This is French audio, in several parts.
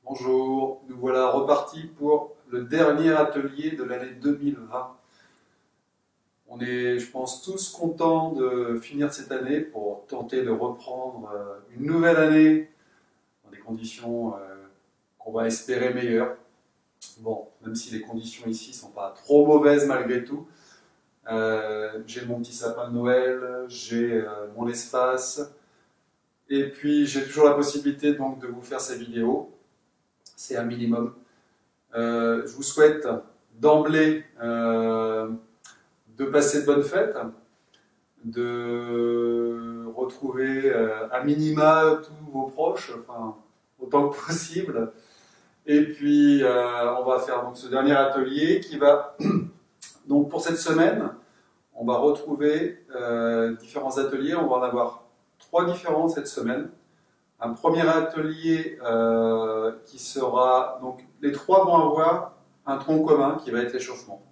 Bonjour, nous voilà repartis pour le dernier atelier de l'année 2020. On est, je pense, tous contents de finir cette année pour tenter de reprendre une nouvelle année dans des conditions qu'on va espérer meilleures. Bon, même si les conditions ici sont pas trop mauvaises malgré tout. J'ai mon petit sapin de Noël, j'ai mon espace, et puis j'ai toujours la possibilité donc de vous faire ces vidéos. C'est un minimum. Je vous souhaite d'emblée de passer de bonnes fêtes, de retrouver à minima tous vos proches, enfin autant que possible. Et puis on va faire donc ce dernier atelier qui va donc pour cette semaine, on va retrouver différents ateliers. On va en avoir 3 différents cette semaine. Un premier atelier qui sera, donc les 3 vont avoir un tronc commun qui va être l'échauffement.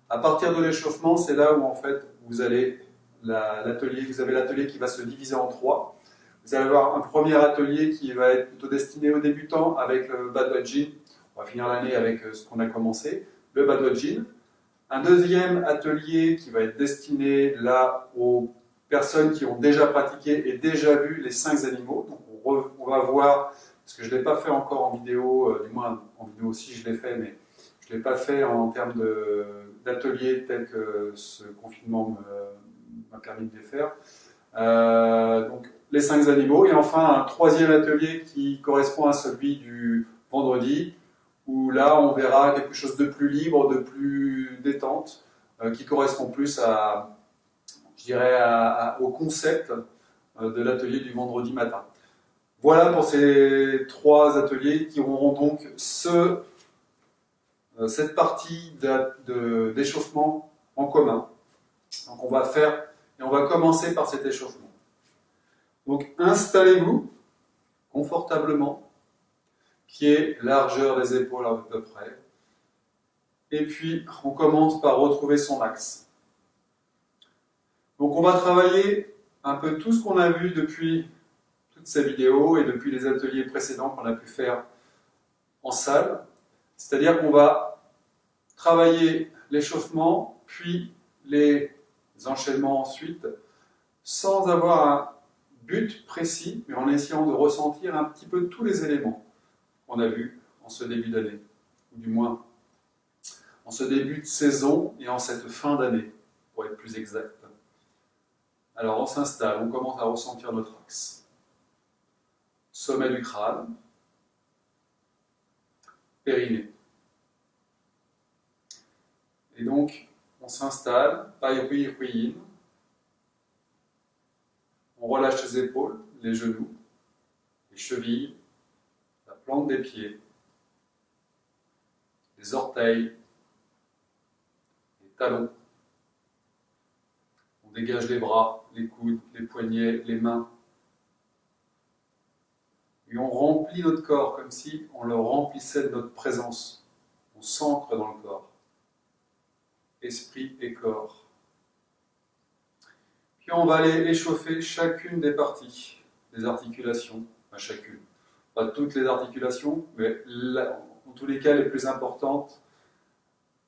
À partir de l'échauffement, c'est là où en fait vous allez vous avez l'atelier qui va se diviser en 3. Vous allez avoir un premier atelier qui va être plutôt destiné aux débutants avec le badwajin. On va finir l'année avec ce qu'on a commencé, le badwajin. Un deuxième atelier qui va être destiné là aux personnes qui ont déjà pratiqué et déjà vu les 5 animaux. Donc on va voir, parce que je ne l'ai pas fait encore en vidéo, du moins en vidéo aussi je l'ai fait, mais je ne l'ai pas fait en termes d'atelier tel que ce confinement m'a permis de les faire. Donc les 5 animaux, et enfin un troisième atelier qui correspond à celui du vendredi, où là on verra quelque chose de plus libre, de plus détente, qui correspond plus à, je dirais, au concept de l'atelier du vendredi matin. Voilà pour ces 3 ateliers qui auront donc cette partie d'échauffement en commun. Donc on va faire, et on va commencer par cet échauffement. Donc installez-vous confortablement, pied, largeur des épaules à peu près. Et puis on commence par retrouver son axe. Donc on va travailler un peu tout ce qu'on a vu depuis toutes ces vidéos et depuis les ateliers précédents qu'on a pu faire en salle. C'est-à-dire qu'on va travailler l'échauffement, puis les enchaînements ensuite, sans avoir un but précis, mais en essayant de ressentir un petit peu tous les éléments qu'on a vus en ce début d'année, ou du moins en ce début de saison et en cette fin d'année, pour être plus exact. Alors on s'installe, on commence à ressentir notre axe. Sommet du crâne, périnée. Et donc, on s'installe, pai hui hui yin. On relâche les épaules, les genoux, les chevilles, la plante des pieds, les orteils, les talons. On dégage les bras, les coudes, les poignets, les mains. Et on remplit notre corps comme si on le remplissait de notre présence. On s'ancre dans le corps. Esprit et corps. Puis on va aller échauffer chacune des parties, des articulations, enfin chacune. Pas toutes les articulations, mais en tous les cas les plus importantes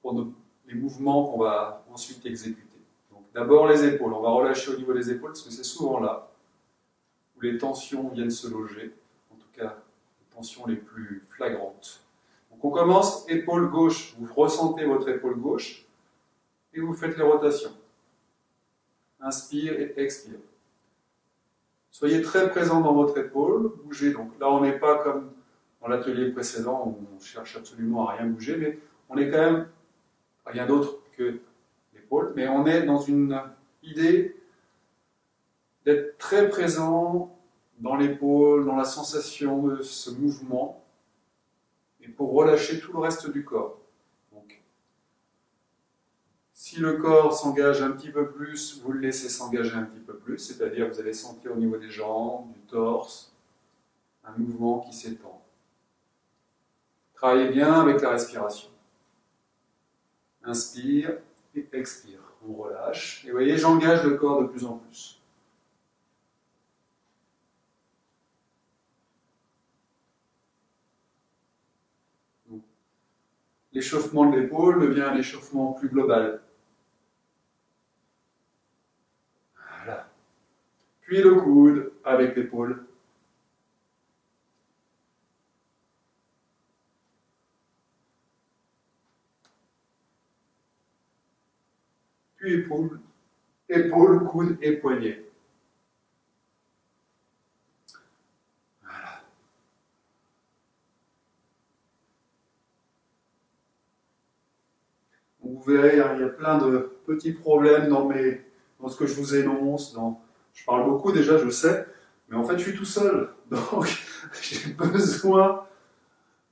pour les mouvements qu'on va ensuite exécuter. Donc d'abord les épaules, on va relâcher au niveau des épaules parce que c'est souvent là où les tensions viennent se loger, en tout cas les tensions les plus flagrantes. Donc on commence épaule gauche, vous ressentez votre épaule gauche et vous faites les rotations. Inspire et expire. Soyez très présent dans votre épaule, bougez. Donc là, on n'est pas comme dans l'atelier précédent où on cherche absolument à rien bouger, mais on est quand même rien d'autre que l'épaule, mais on est dans une idée d'être très présent dans l'épaule, dans la sensation de ce mouvement, et pour relâcher tout le reste du corps. Donc, si le corps s'engage un petit peu plus, vous le laissez s'engager un petit peu plus, c'est-à-dire que vous allez sentir au niveau des jambes, du torse, un mouvement qui s'étend. Travaillez bien avec la respiration. Inspire et expire. On relâche. Et vous voyez, j'engage le corps de plus en plus. l'échauffement de l'épaule devient un échauffement plus global. Voilà. Puis le coude avec l'épaule. Puis épaule, épaule, coude et poignet. Voilà. Vous verrez, il y a plein de petits problèmes dans ce que je vous énonce. Je parle beaucoup déjà, je sais, mais en fait je suis tout seul. Donc j'ai besoin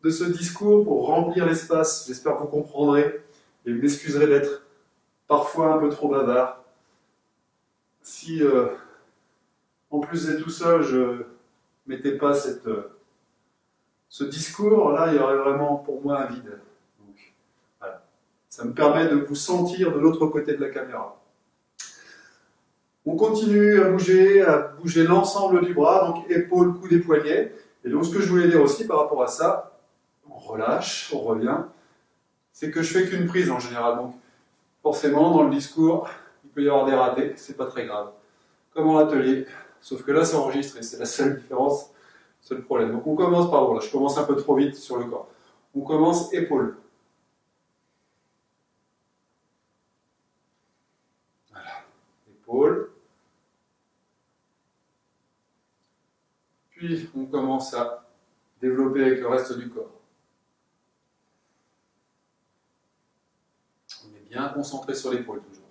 de ce discours pour remplir l'espace. J'espère que vous comprendrez et vous m'excuserez d'être parfois un peu trop bavard. Si en plus d'être tout seul, je ne mettais pas ce discours, là il y aurait vraiment pour moi un vide. Donc voilà. Ça me permet de vous sentir de l'autre côté de la caméra. On continue à bouger l'ensemble du bras, donc épaules, coudes et poignets. Et donc ce que je voulais dire aussi par rapport à ça, on relâche, on revient, c'est que je fais qu'une prise en général. Donc forcément, dans le discours, il peut y avoir des ratés, c'est pas très grave. Comme en atelier, sauf que là c'est enregistré, c'est la seule différence, seul problème. Donc on commence par là, je commence un peu trop vite sur le corps. On commence épaules. Voilà, épaules. Puis on commence à développer avec le reste du corps. On est bien concentré sur l'épaule toujours.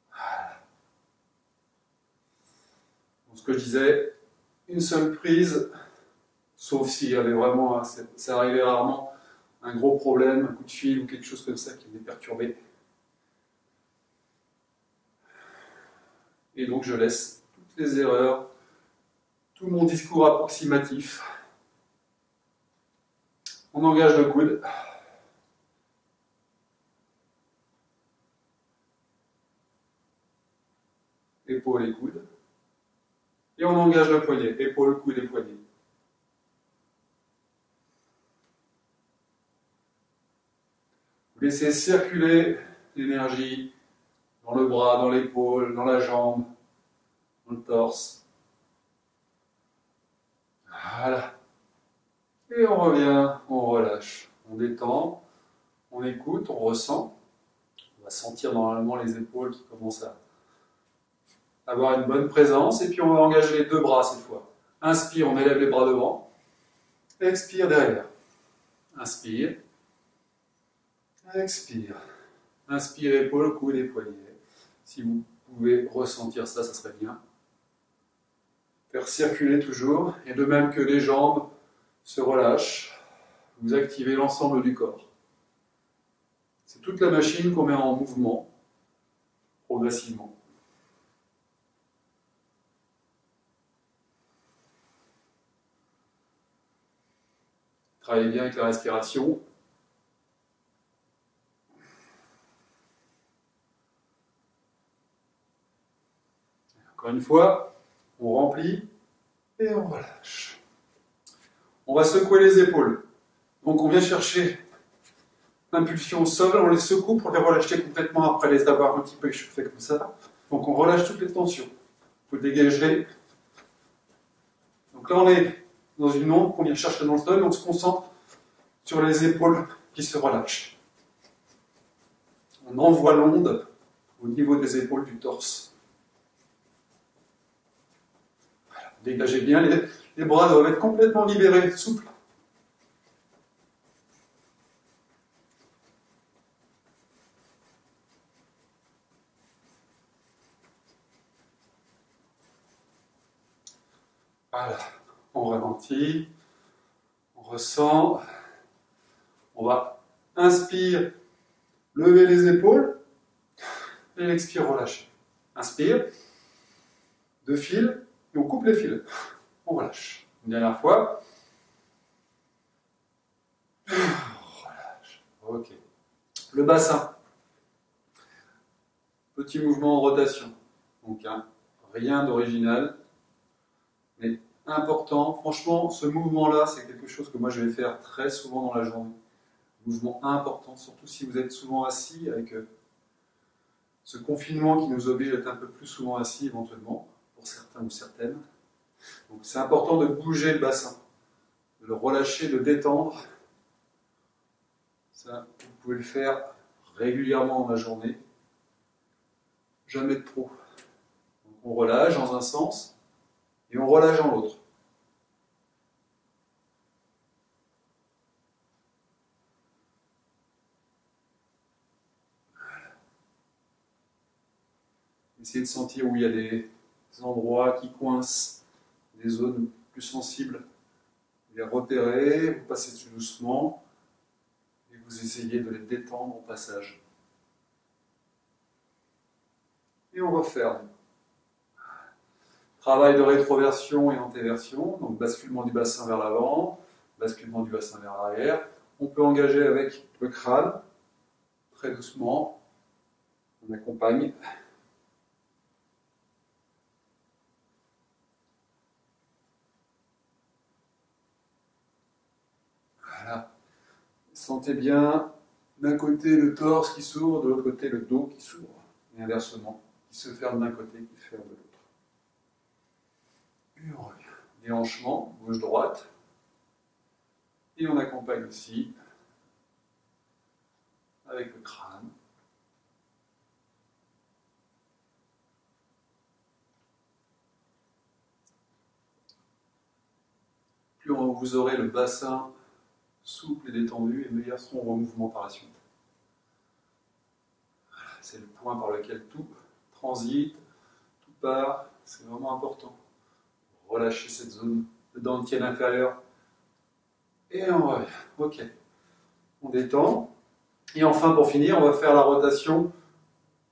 Voilà. Donc, ce que je disais, une seule prise, sauf s'il y avait vraiment, ça arrivait rarement, un gros problème, un coup de fil ou quelque chose comme ça qui venait perturber. Et donc je laisse toutes les erreurs, tout mon discours approximatif. On engage le coude. Épaule et coude. Et on engage le poignet. Épaule, coude et poignet. Vous laissez circuler l'énergie dans le bras, dans l'épaule, dans la jambe, dans le torse. Voilà. Et on revient, on relâche. On détend, on écoute, on ressent. On va sentir normalement les épaules qui commencent à avoir une bonne présence. Et puis on va engager les deux bras cette fois. Inspire, on élève les bras devant. Expire derrière. Inspire. Expire. Inspire, épaule, coude et poignet. Si vous pouvez ressentir ça, ça serait bien. Faire circuler toujours. Et de même que les jambes se relâchent, vous activez l'ensemble du corps. C'est toute la machine qu'on met en mouvement, progressivement. Travaillez bien avec la respiration. Encore une fois, on remplit et on relâche. On va secouer les épaules. Donc on vient chercher l'impulsion au sol, on les secoue pour les relâcher complètement après les avoir un petit peu échauffés comme ça. Donc on relâche toutes les tensions. Vous dégagerez. Donc là on est dans une onde qu'on vient chercher dans le sol, on se concentre sur les épaules qui se relâchent. On envoie l'onde au niveau des épaules du torse. Voilà. Dégagez bien, les bras doivent être complètement libérés, souples. Voilà, on ralentit, on ressent, on va inspire, lever les épaules, et l'expire, relâcher. Inspire, deux fils, et on coupe les fils. On relâche. Une dernière fois. On relâche. Ok. Le bassin. Petit mouvement en rotation. Donc, rien d'original, mais important. Franchement, ce mouvement-là, c'est quelque chose que moi je vais faire très souvent dans la journée. Mouvement important, surtout si vous êtes souvent assis, avec ce confinement qui nous oblige à être un peu plus souvent assis éventuellement, pour certains ou certaines. Donc c'est important de bouger le bassin, de le relâcher, de détendre. Ça, vous pouvez le faire régulièrement dans la journée. Jamais de trop. Donc on relâche dans un sens et on relâche dans l'autre. Essayez de sentir où il y a des endroits qui coincent, des zones plus sensibles. Vous les repérez, vous passez dessus doucement et vous essayez de les détendre au passage. Et on referme. Travail de rétroversion et antéversion, donc basculement du bassin vers l'avant, basculement du bassin vers l'arrière. On peut engager avec le crâne, très doucement. On accompagne. Voilà. Sentez bien d'un côté le torse qui s'ouvre, de l'autre côté le dos qui s'ouvre. Et inversement, qui se ferme d'un côté, qui se ferme de l'autre. Et on revient. Déhanchement, gauche-droite. Et on accompagne aussi avec le crâne. Plus vous aurez le bassin souple et détendu, et meilleurs seront vos mouvements par la suite. Voilà, c'est le point par lequel tout transite, tout part, c'est vraiment important. Relâchez cette zone de dentier inférieure. Et on revient. Ok. On détend. Et enfin, pour finir, on va faire la rotation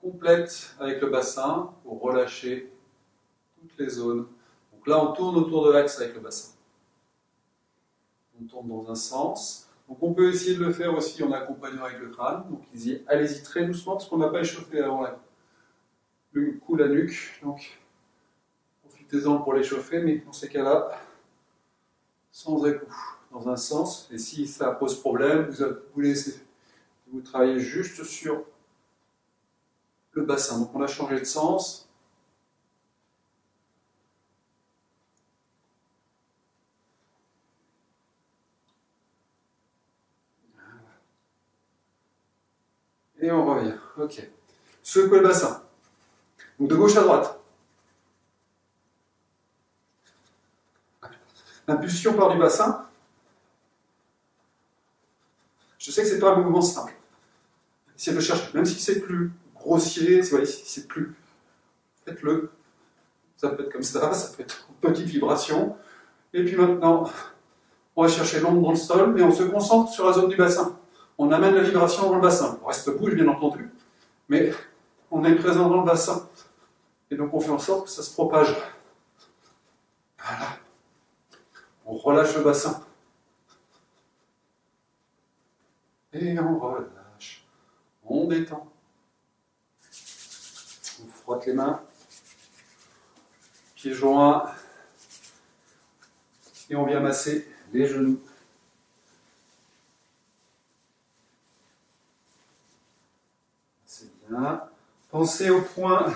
complète avec le bassin pour relâcher toutes les zones. Donc là, on tourne autour de l'axe avec le bassin. On tourne dans un sens. Donc on peut essayer de le faire aussi en accompagnant avec le crâne. Donc allez-y très doucement parce qu'on n'a pas échauffé avant le cou, la nuque. Donc profitez-en pour l'échauffer, mais dans ces cas-là, sans écoute, dans un sens. Et si ça pose problème, vous laissez, vous travaillez juste sur le bassin. Donc on a changé de sens. Et on revient. Ok. Secouez le bassin. Donc de gauche à droite. L'impulsion part du bassin. Je sais que c'est pas un mouvement simple. Essayez de le chercher. Même si c'est plus grossier, si c'est plus. Faites-le. Ça peut être comme ça peut être une petite vibration. Et puis maintenant, on va chercher l'onde dans le sol, et on se concentre sur la zone du bassin. On amène la vibration dans le bassin. Le reste bouge, bien entendu, mais on est présent dans le bassin. Et donc on fait en sorte que ça se propage. Voilà. On relâche le bassin. Et on relâche. On détend. On frotte les mains. Pieds joints. Et on vient masser les genoux. C'est bien. Pensez au point,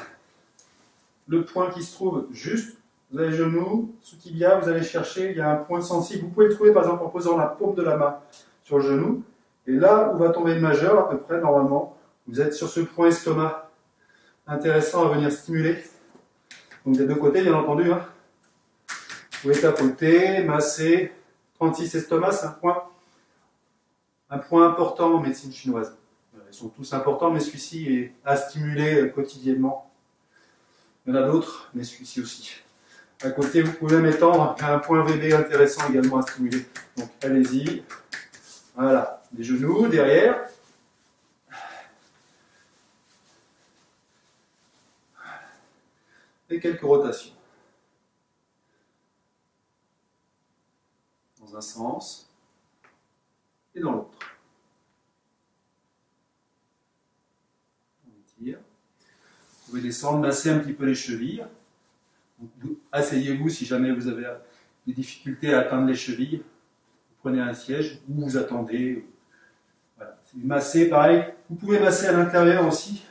le point qui se trouve juste. Vous avez les genoux, sous-tibia, vous allez chercher, il y a un point sensible. Vous pouvez le trouver par exemple en posant la paume de la main sur le genou. Et là où va tomber le majeur, à peu près, normalement, vous êtes sur ce point estomac. Intéressant à venir stimuler. Donc des deux côtés, bien entendu. Hein. Vous pouvez tapoter, masser. 36 estomac, c'est un point important en médecine chinoise. Ils sont tous importants, mais celui-ci est à stimuler quotidiennement. Il y en a d'autres, mais celui-ci aussi. À côté, vous pouvez même étendre un point VB intéressant également à stimuler. Donc allez-y. Voilà, les genoux derrière. Et quelques rotations. Dans un sens et dans l'autre. On étire. Vous pouvez descendre, masser un petit peu les chevilles. Asseyez-vous si jamais vous avez des difficultés à atteindre les chevilles. Vous prenez un siège ou vous attendez. Voilà, c'est du masser, pareil. Vous pouvez masser à l'intérieur aussi.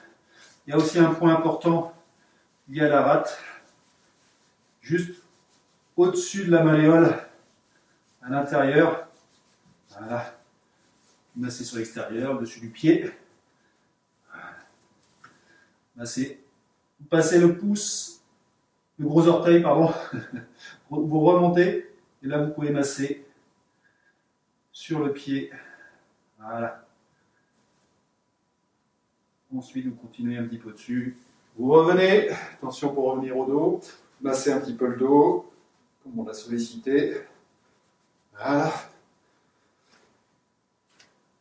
Il y a aussi un point important lié à la rate, juste au-dessus de la malléole, à l'intérieur. Voilà. Masser sur l'extérieur, dessus du pied. Masser. Vous passez le pouce, le gros orteil, pardon. Vous remontez, et là vous pouvez masser sur le pied. Voilà. Ensuite, vous continuez un petit peu dessus. Vous revenez. Attention pour revenir au dos. Massez un petit peu le dos, comme on l'a sollicité. Voilà.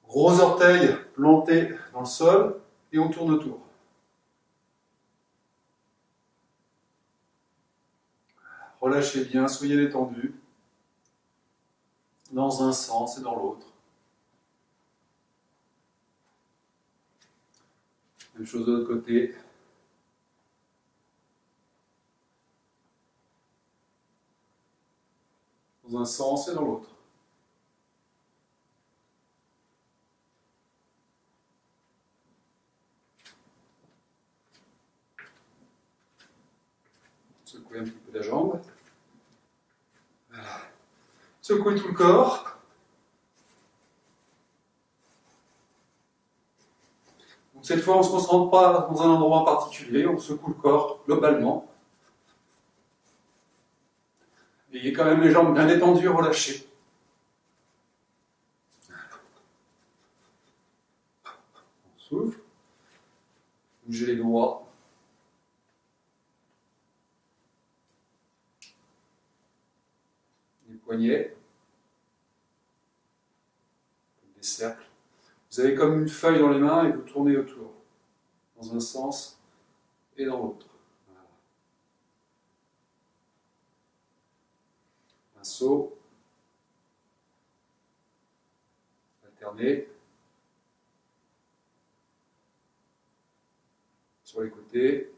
Gros orteil planté dans le sol et on tourne autour. Relâchez bien, soyez détendus. Dans un sens et dans l'autre. Même chose de l'autre côté. Dans un sens et dans l'autre. Secouez un petit peu la jambe. Voilà. Secouez tout le corps. Donc cette fois, on ne se concentre pas dans un endroit en particulier, on secoue le corps globalement. Ayez quand même les jambes bien détendues, relâchées. On souffle. Bougez les doigts. Les poignets. Des cercles. Vous avez comme une feuille dans les mains et vous tournez autour. Dans un sens et dans l'autre. Voilà. Pinceau. Alterner. Sur les côtés.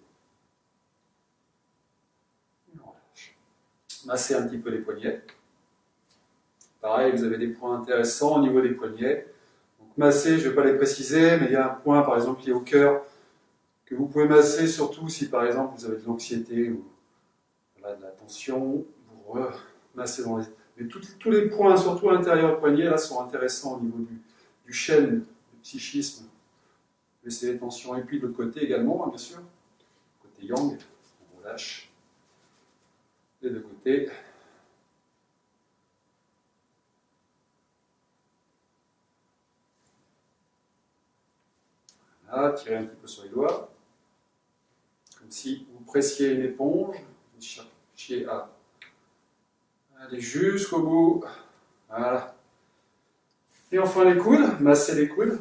Et on relâche. Massez un petit peu les poignets. Pareil, vous avez des points intéressants au niveau des poignets. Donc masser, je ne vais pas les préciser, mais il y a un point par exemple lié au cœur que vous pouvez masser surtout si par exemple vous avez de l'anxiété ou voilà, de la tension. Vous massez dans les... Mais tous les points, surtout à l'intérieur du poignet, là, sont intéressants au niveau du chêne, du psychisme. Laissez les tensions. Et puis de l'autre côté également, hein, bien sûr. Côté yang, on relâche. Les deux côtés. Voilà, tirez un petit peu sur les doigts. Comme si vous pressiez une éponge. Vous cherchiez à aller jusqu'au bout. Voilà. Et enfin les coudes. Massez les coudes.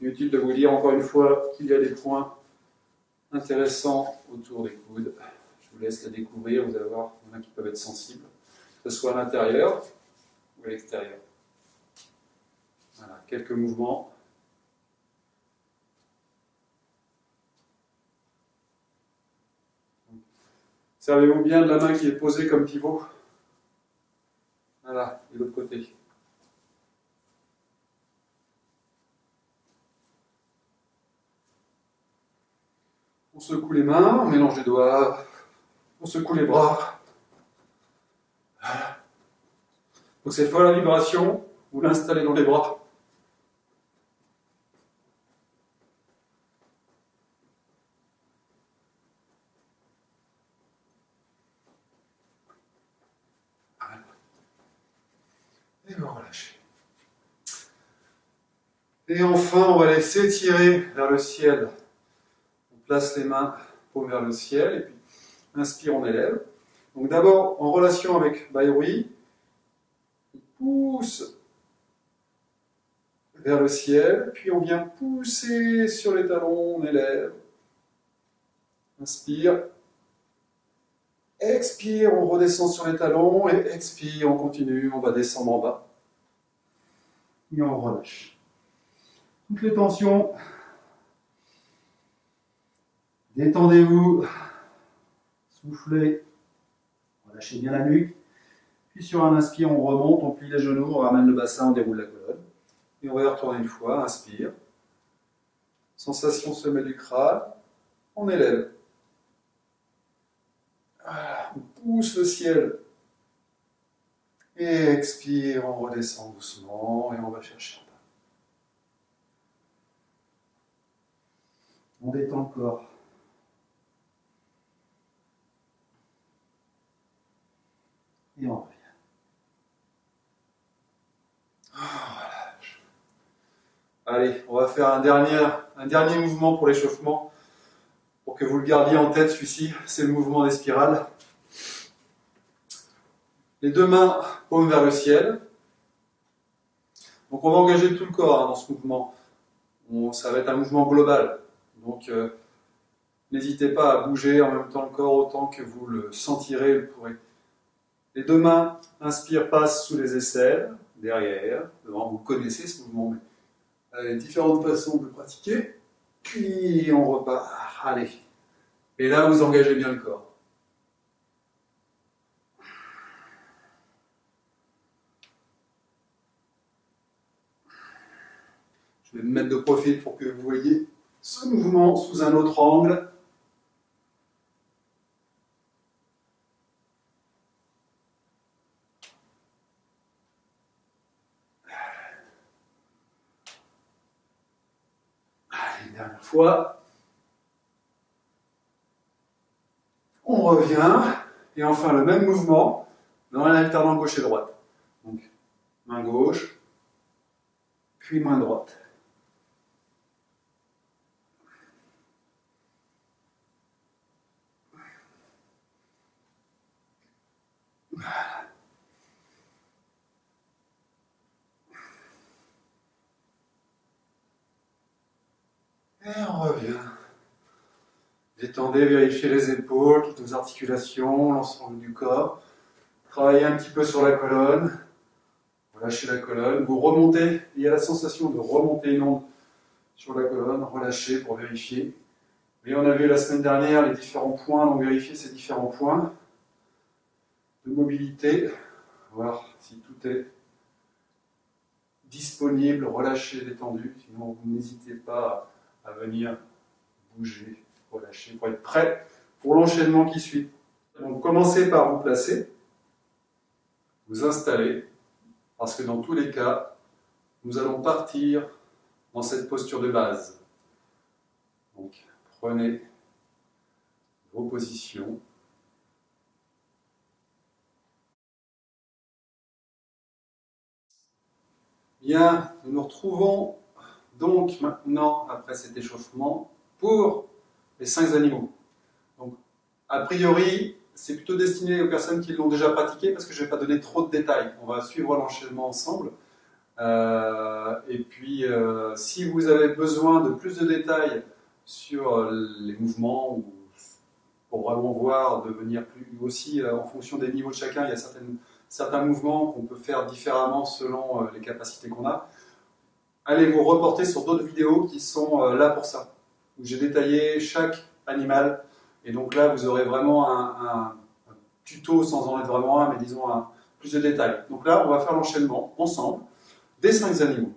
Inutile de vous dire encore une fois qu'il y a des points intéressants autour des coudes. Je vous laisse les découvrir, vous allez voir, il y en a qui peuvent être sensibles, que ce soit à l'intérieur ou à l'extérieur. Voilà, quelques mouvements. Servez-vous bien de la main qui est posée comme pivot. Voilà, et l'autre côté. On secoue les mains, on mélange les doigts, on secoue les bras. Voilà. Donc cette fois la vibration, vous l'installez dans les bras. Voilà. Et vous relâchez. Et enfin, on va laisser tirer vers le ciel. Place les mains paume vers le ciel et puis inspire, on élève. Donc d'abord en relation avec Bhairui, on pousse vers le ciel, puis on vient pousser sur les talons, on élève. Inspire. Expire, on redescend sur les talons et expire, on continue, on va descendre en bas. Et on relâche. Toutes les tensions. Détendez-vous, soufflez, relâchez bien la nuque, Puis sur un inspire, on remonte, on plie les genoux, on ramène le bassin, on déroule la colonne. Et on va y retourner une fois, inspire. Sensation sommet du crâne, on élève. Voilà, on pousse le ciel. Et expire, on redescend doucement et on va chercher en bas. On détend le corps. Et on revient. Allez, on va faire un dernier mouvement pour l'échauffement, pour que vous le gardiez en tête, celui-ci, c'est le mouvement des spirales. Les deux mains, paumes vers le ciel. Donc on va engager tout le corps dans ce mouvement. Ça va être un mouvement global. Donc n'hésitez pas à bouger en même temps le corps autant que vous le sentirez et le pourrez. Les deux mains, inspire, passe sous les aisselles, derrière, devant. Vous connaissez ce mouvement, mais différentes façons de le pratiquer. Puis on repart. Allez. Et là, vous engagez bien le corps. Je vais me mettre de profil pour que vous voyez ce mouvement sous un autre angle. Allez, une dernière fois. On revient. Et enfin, le même mouvement, mais en alternant gauche et droite. Donc, main gauche, puis main droite. Et on revient. Détendez, vérifiez les épaules, toutes vos articulations, l'ensemble du corps. Travaillez un petit peu sur la colonne. Relâchez la colonne. Vous remontez. Il y a la sensation de remonter une onde sur la colonne. Relâchez pour vérifier. Et on a vu la semaine dernière les différents points. Donc vérifiez ces différents points de mobilité. Voir si tout est disponible, relâché, détendu. Sinon, vous n'hésitez pas à venir bouger, relâcher pour être prêt pour l'enchaînement qui suit. Donc commencez par vous placer, vous installer, parce que dans tous les cas, nous allons partir dans cette posture de base. Donc prenez vos positions. Bien, nous nous retrouvons donc maintenant, après cet échauffement, pour les 5 animaux. Donc, a priori, c'est plutôt destiné aux personnes qui l'ont déjà pratiqué parce que je ne vais pas donner trop de détails. On va suivre l'enchaînement ensemble. Et puis, si vous avez besoin de plus de détails sur les mouvements, ou pour vraiment voir, devenir plus aussi, en fonction des niveaux de chacun, il y a certains mouvements qu'on peut faire différemment selon les capacités qu'on a. Allez vous reporter sur d'autres vidéos qui sont là pour ça, où j'ai détaillé chaque animal. Et donc là, vous aurez vraiment un tuto, sans en être vraiment un, mais disons plus de détails. Donc là, on va faire l'enchaînement ensemble des 5 animaux.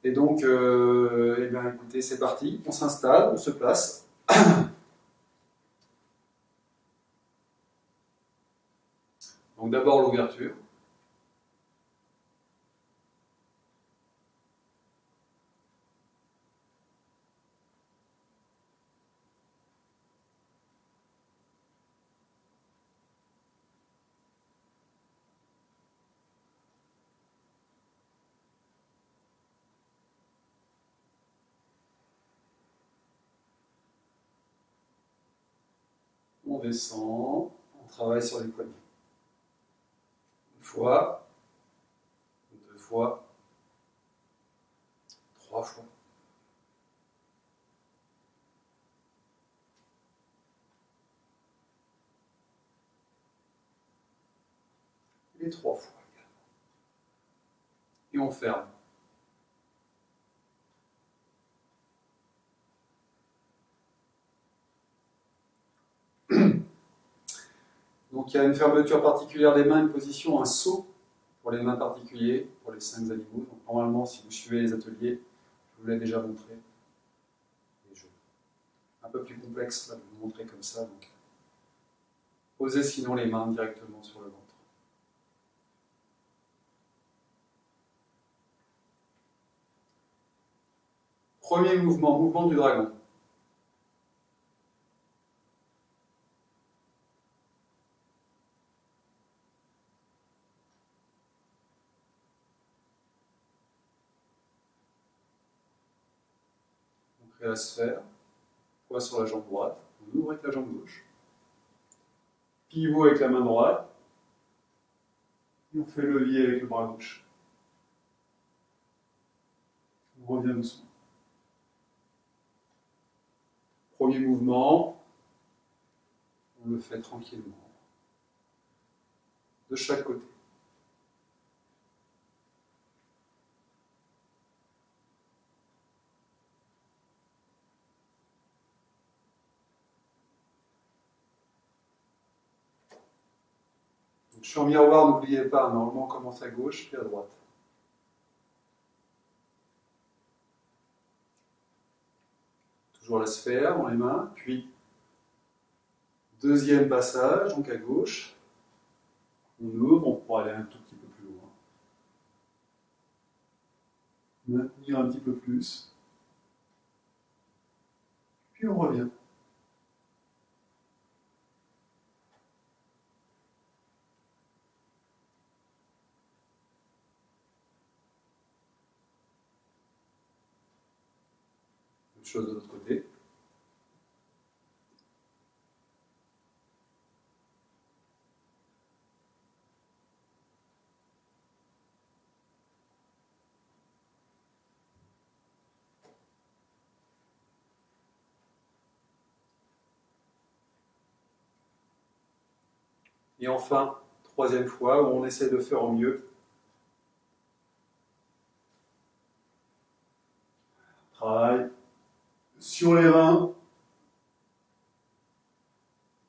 Et donc, eh bien, écoutez, c'est parti. On s'installe, on se place. Donc d'abord l'ouverture. On descend, on travaille sur les poignets. Une fois, 2 fois, 3 fois. Et 3 fois. Et on ferme. Donc il y a une fermeture particulière des mains, une position, un saut pour les mains particuliers, pour les 5 animaux. Donc, normalement, si vous suivez les ateliers, je vous l'ai déjà montré. Un peu plus complexe là, de vous montrer comme ça. Donc, posez sinon les mains directement sur le ventre. Premier mouvement, mouvement du dragon. On crée la sphère, poids sur la jambe droite, on ouvre avec la jambe gauche. Pivot avec la main droite, et on fait levier avec le bras gauche. On revient doucement. Premier mouvement, on le fait tranquillement, de chaque côté. Donc, je suis en miroir, n'oubliez pas, normalement on commence à gauche puis à droite. Toujours la sphère dans les mains, puis deuxième passage, donc à gauche. On ouvre, on pourra aller un tout petit peu plus loin. Maintenir un petit peu plus. Puis on revient. Même chose de l'autre côté. Et enfin, troisième fois, où on essaie de faire au mieux. Travail sur les reins.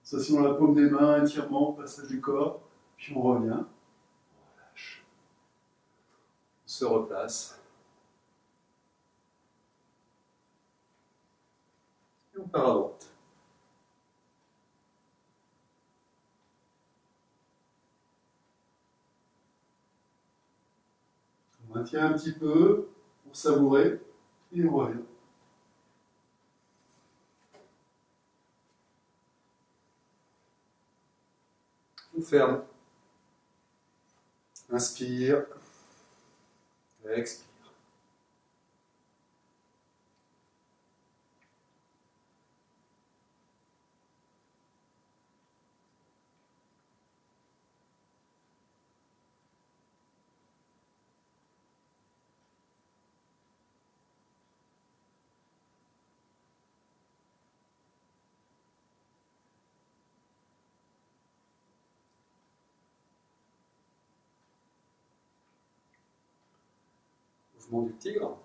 Sensation dans la paume des mains, étirement, passage du corps. Puis on revient. On relâche. On se replace. Et on part à droite. On maintient un petit peu pour savourer et on revient. On ferme. Inspire. Expire. Mouvement du tigre. Donc,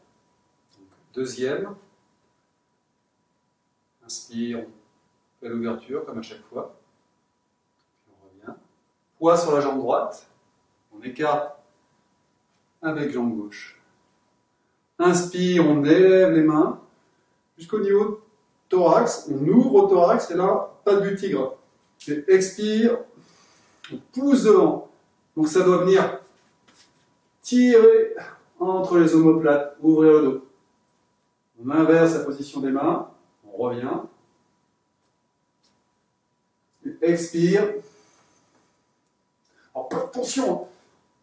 deuxième. Inspire, on fait l'ouverture comme à chaque fois. Puis on revient. Poids sur la jambe droite. On écarte avec jambe gauche. Inspire, on élève les mains jusqu'au niveau du thorax. On ouvre au thorax et là, patte du tigre. Et expire, on pousse devant. Donc ça doit venir tirer entre les omoplates, ouvrir le dos. On inverse la position des mains, on revient. Et expire. Alors, attention,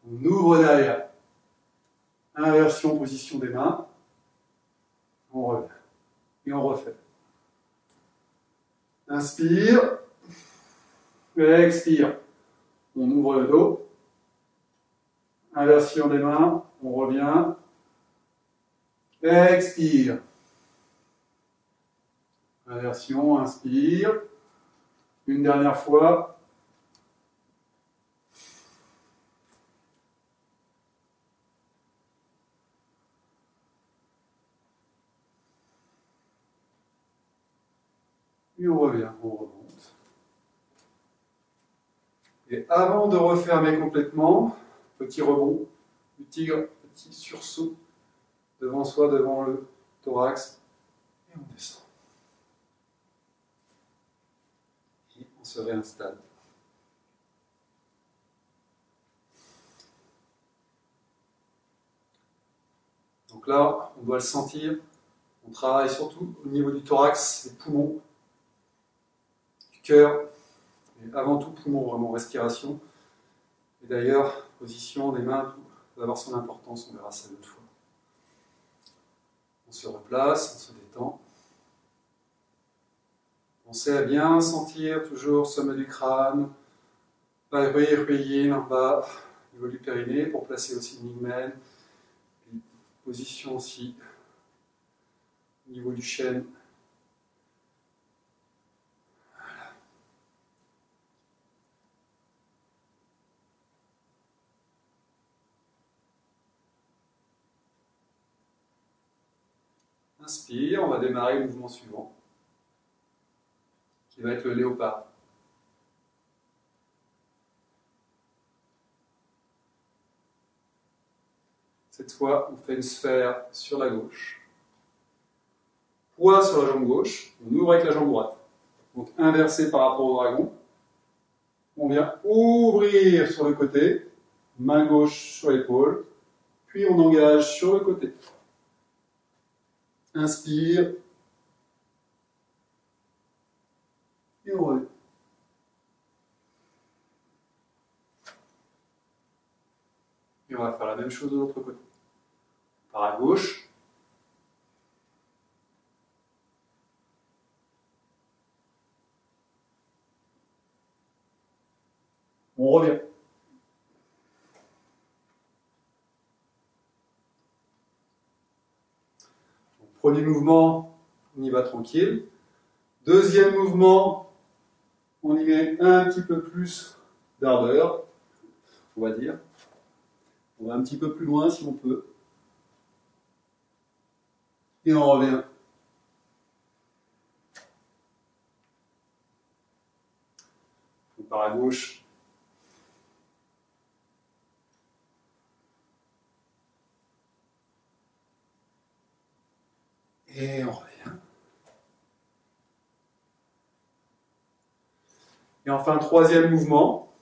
on ouvre derrière. Inversion, position des mains. On revient. Et on refait. Inspire. Expire. On ouvre le dos. Inversion des mains. On revient. Expire. Inversion, inspire. Une dernière fois. Et on revient, on remonte. Et avant de refermer complètement, petit rebond du tigre, petit sursaut devant soi, devant le thorax, et on descend. Et on se réinstalle. Donc là, on doit le sentir. On travaille surtout au niveau du thorax, des poumons, du cœur, et avant tout poumons, vraiment respiration. Et d'ailleurs, position des mains, tout va avoir son importance, on verra ça une autre fois. On se replace, on se détend. Pensez à bien sentir toujours sommet du crâne, en bas, au niveau du périnée, pour placer aussi le mingmen. Position aussi au niveau du chêne. Voilà. Inspire, on va démarrer le mouvement suivant, qui va être le léopard. Cette fois, on fait une sphère sur la gauche. Poids sur la jambe gauche, on ouvre avec la jambe droite. Donc inversé par rapport au dragon. On vient ouvrir sur le côté, main gauche sur l'épaule, puis on engage sur le côté. Inspire. Et on revient. Et on va faire la même chose de l'autre côté. Par à gauche. On revient. Donc, premier mouvement, on y va tranquille. Deuxième mouvement, on y met un petit peu plus d'ardeur, on va dire. On va un petit peu plus loin si on peut. Et on revient. On part à gauche. Et on revient. Et enfin, troisième mouvement.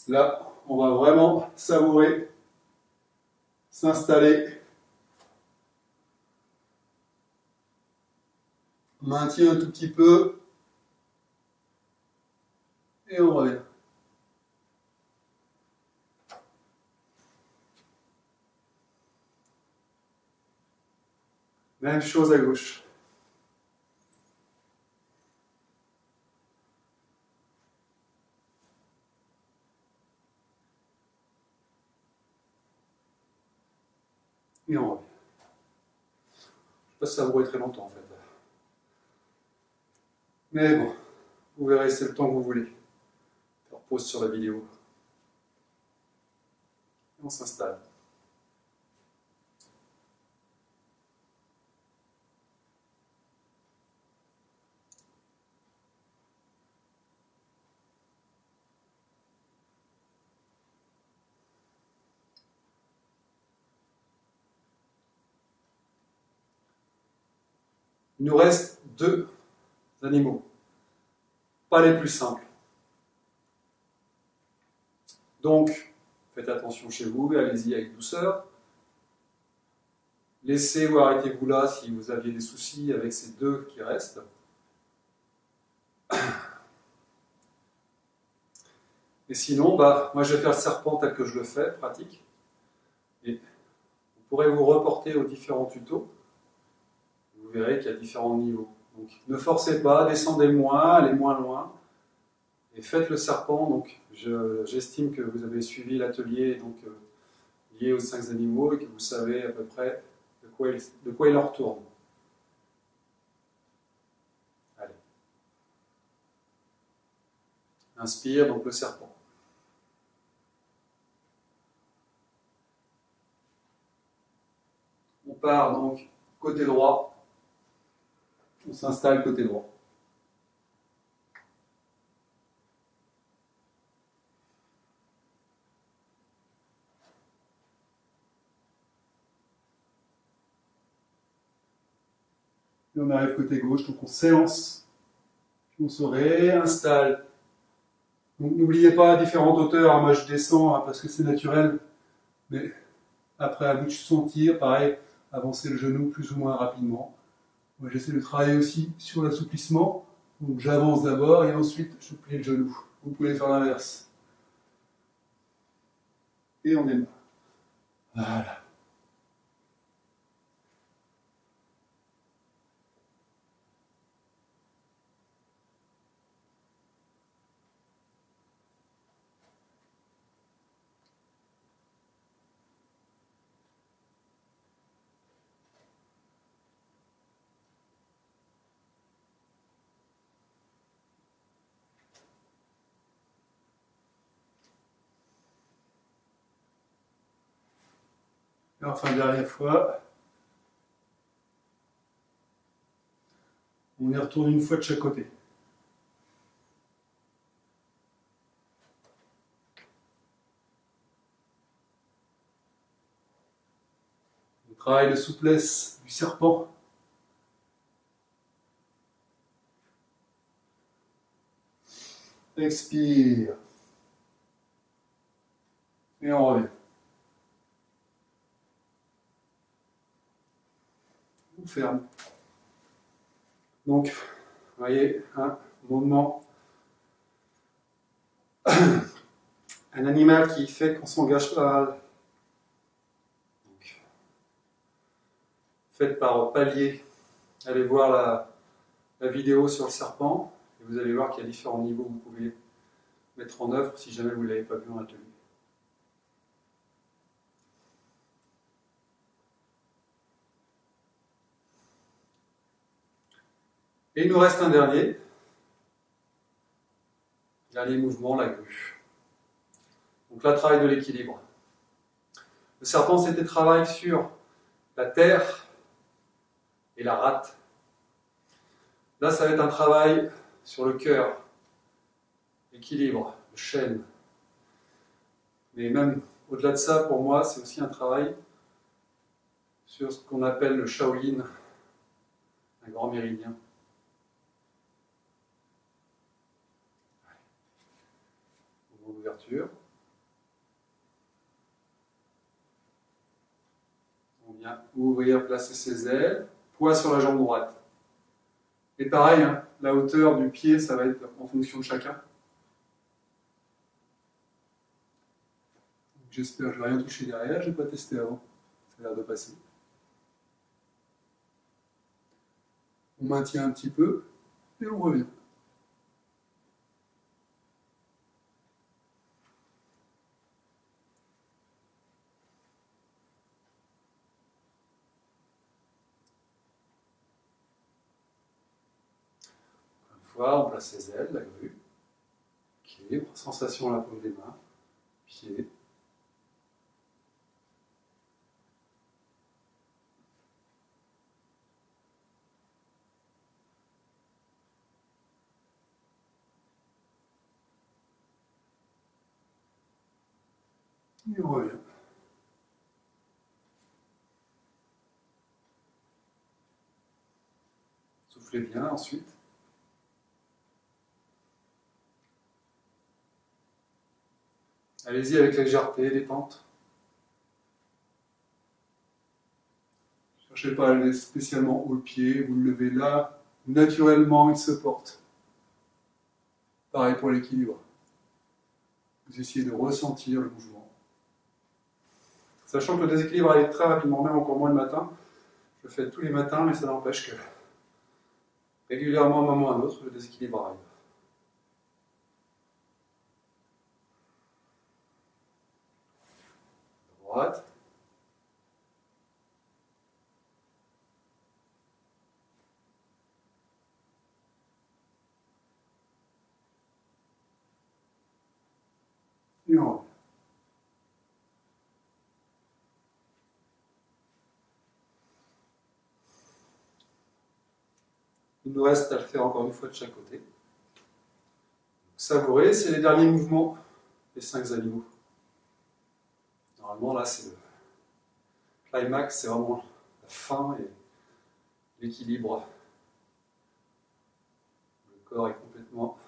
Là, on va vraiment savourer, s'installer. Maintien un tout petit peu. Et on revient. Même chose à gauche. Et on revient. Je ne sais pas si ça va très longtemps en fait. Mais bon, vous verrez, c'est le temps que vous voulez. Faire pause sur la vidéo. Et on s'installe. Il nous reste deux animaux, pas les plus simples. Donc, faites attention chez vous et allez-y avec douceur. Laissez ou arrêtez-vous là si vous aviez des soucis avec ces deux qui restent. Et sinon, moi je vais faire le serpent tel que je le fais, pratique. Et vous pourrez vous reporter aux différents tutos. Vous verrez qu'il y a différents niveaux. Donc ne forcez pas, descendez moins, allez moins loin. Et faites le serpent. Donc j'estime que vous avez suivi l'atelier lié aux 5 animaux et que vous savez à peu près de quoi il en retourne. Allez. Inspire, donc le serpent. On part donc côté droit. On s'installe côté droit. Et on arrive côté gauche, donc on s'élance, puis on se réinstalle. Donc n'oubliez pas à différentes hauteurs, hein, moi je descends hein, parce que c'est naturel, mais après à vous de sentir, pareil, avancer le genou plus ou moins rapidement. Moi j'essaie de travailler aussi sur l'assouplissement, donc j'avance d'abord et ensuite je plie le genou. Vous pouvez faire l'inverse. Et on démarre. Voilà. Et enfin, dernière fois, on y retourne une fois de chaque côté. Le travail de souplesse du serpent. Expire. Et on revient. On ferme. Donc, vous voyez, un mouvement. Un animal qui fait qu'on s'engage pas mal. Donc, faites par palier. Allez voir la vidéo sur le serpent et vous allez voir qu'il y a différents niveaux que vous pouvez mettre en œuvre si jamais vous ne l'avez pas vu en atelier. Et il nous reste un dernier mouvement, la grue. Donc là, travail de l'équilibre. Le serpent, c'était travail sur la terre et la rate. Là, ça va être un travail sur le cœur, l'équilibre, le chêne. Mais même au-delà de ça, pour moi, c'est aussi un travail sur ce qu'on appelle le Shaolin, un grand méridien. Ouverture. On vient ouvrir, placer ses ailes, poids sur la jambe droite. Et pareil, hein, la hauteur du pied, ça va être en fonction de chacun. J'espère que je ne vais rien toucher derrière, je n'ai pas testé avant. Ça a l'air de passer. On maintient un petit peu et on revient. On place ses ailes, la grue, équilibre, sensation à la paume des mains, pied. Et on revient. Soufflez bien ensuite. Allez-y avec légèreté, détente. Ne cherchez pas à lever spécialement haut le pied, vous le levez là, naturellement il se porte. Pareil pour l'équilibre. Vous essayez de ressentir le mouvement. Sachant que le déséquilibre arrive très rapidement, même encore moins le matin. Je le fais tous les matins, mais ça n'empêche que régulièrement, à un moment ou à un autre, le déséquilibre arrive. Droite. Et on revient. Il nous reste à le faire encore une fois de chaque côté. Savourez, c'est les derniers mouvements des 5 animaux. Normalement, là, c'est le climax, c'est vraiment la fin et l'équilibre corps est complètement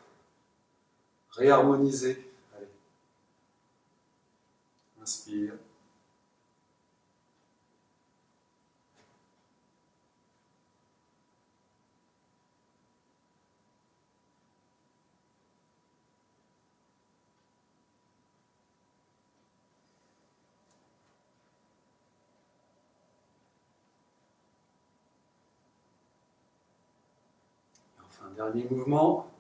réharmonisé. Allez. Inspire. Et enfin, dernier mouvement.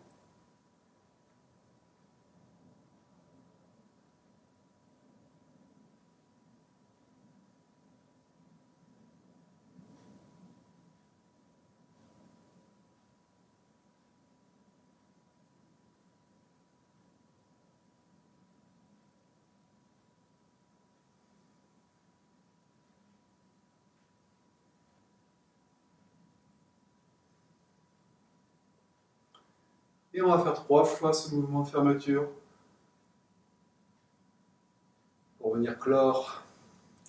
Et on va faire 3 fois ce mouvement de fermeture pour venir clore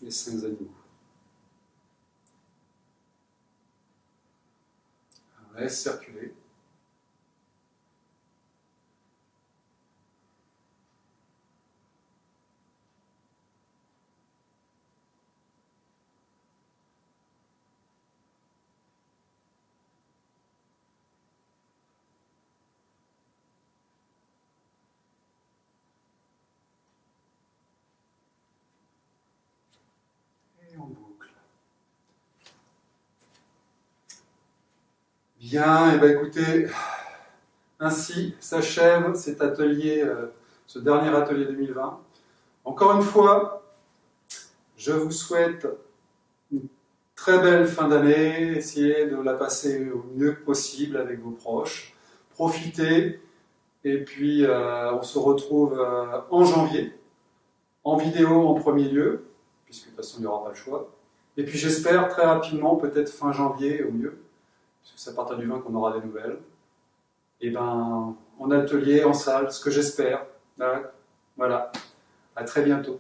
les 5 animaux. On laisse circuler. Et on boucle. Bien, et bien écoutez, ainsi s'achève cet atelier, ce dernier atelier 2020. Encore une fois, je vous souhaite une très belle fin d'année. Essayez de la passer au mieux possible avec vos proches. Profitez. Et puis, on se retrouve en janvier, en vidéo en premier lieu, puisque de toute façon, il n'y aura pas le choix. Et puis, j'espère très rapidement, peut-être fin janvier au mieux, puisque c'est à partir du 20 qu'on aura des nouvelles. Et ben, en atelier, en salle, ce que j'espère. Voilà. À très bientôt.